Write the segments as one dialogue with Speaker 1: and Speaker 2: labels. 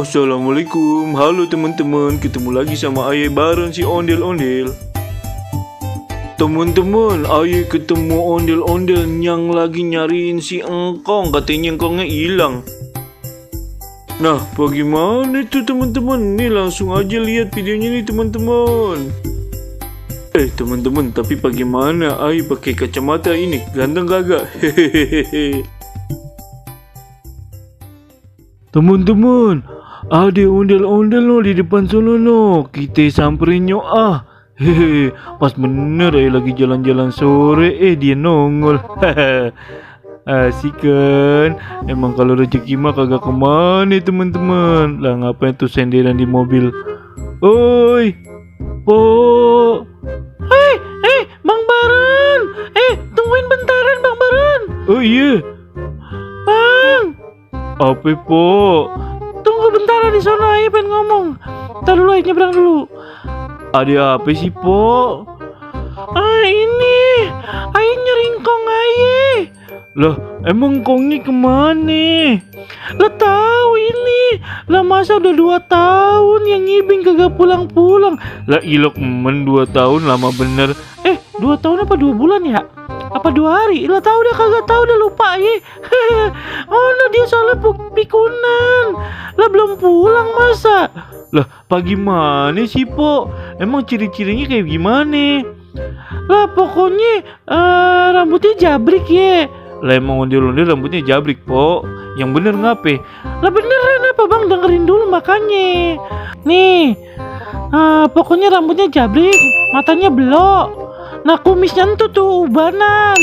Speaker 1: Assalamualaikum, halo teman-teman, ketemu lagi sama Ayah bareng si Ondel-Ondel. Teman-teman, Ayah ketemu Ondel-Ondel yang lagi nyariin si Engkong, katanya Engkongnya hilang. Nah, bagaimana itu teman-teman? Nih langsung aja lihat videonya nih teman-teman. Teman-teman, tapi bagaimana Ayah pakai kacamata ini? Ganteng kagak? Hehehe. Teman-teman, ada ondel-ondel lo di depan sono no. Kita samperin nyo ah. Hehe, pas bener lagi jalan-jalan sore dia nongol. Asik kan? Emang kalau rezeki mah kagak kemana teman-teman. Lah ngapain tuh senderan di mobil? Oi, po. Hei, Bang Baron. Tungguin bentaran Bang Baron. Oh iya. Bang. Apa po? Tunggu bentar di sana, Ayah pengen ngomong. Ntar dulu, Ayah nyebrang dulu. Ada apa sih, Po? Ini Ayah nyari Engkong Ayah. Lah, emang Engkongnya kemana? Lah tahu ini. Lah masa udah 2 tahun yang ngibing kagak pulang-pulang. Lah ilok 2 tahun lama bener. 2 tahun apa 2 bulan ya? Apa 2 hari? Lah tahu dah kagak tahu dah lupa ya. Oh no, dia soalnya pikunan. Lah belum pulang masa? Lah pagi mana sih Po? Emang ciri-cirinya kayak gimana? Lah pokoknya rambutnya jabrik ya. Lah emang ondel-ondel rambutnya jabrik Po. Yang bener ngape? Lah beneran apa Bang, dengerin dulu makanya. Nih pokoknya rambutnya jabrik, matanya belok. Nah kumisnya tuh ubanan.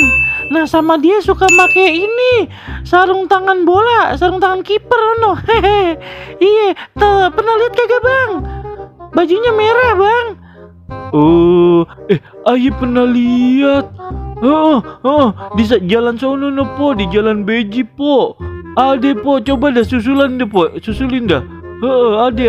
Speaker 1: Nah sama dia suka make ini sarung tangan bola, sarung tangan kiper no. Hehe. Iya, pernah lihat kagak Bang? Bajunya merah Bang. Oh, Ayah pernah lihat. Di jalan sono no Po, di jalan Beji Po. Ade Po, coba dah susulan deh Po, susulin dah. Ade.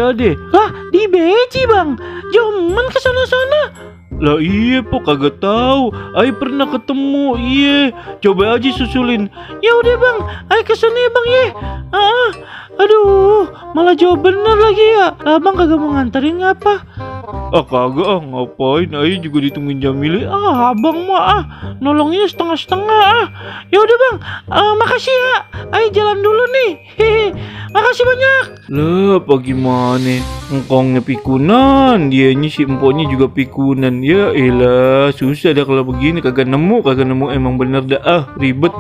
Speaker 1: Lah di Beji Bang, jomen ke sana-sana. Lah iya Po, kagak tahu. Ayah pernah ketemu. Iya, coba aja susulin. Ya udah Bang, Ayah kesana ya Bang ya. Aduh, malah jawab bener lagi ya. Abang kagak mau nganterin ngapa? Kagak ngapain? Ayah juga ditungguin Jamili. Abang mah nolongnya setengah-setengah. Ya udah Bang, makasih ya. Ayah jalan dulu nih. Hehe. Makasih banyak. Lah, apa gimana? Engkongnya pikunan, dianya si empoknya juga pikunan. Ya elah, susah dah kalau begini, kagak nemu emang bener dah ribet.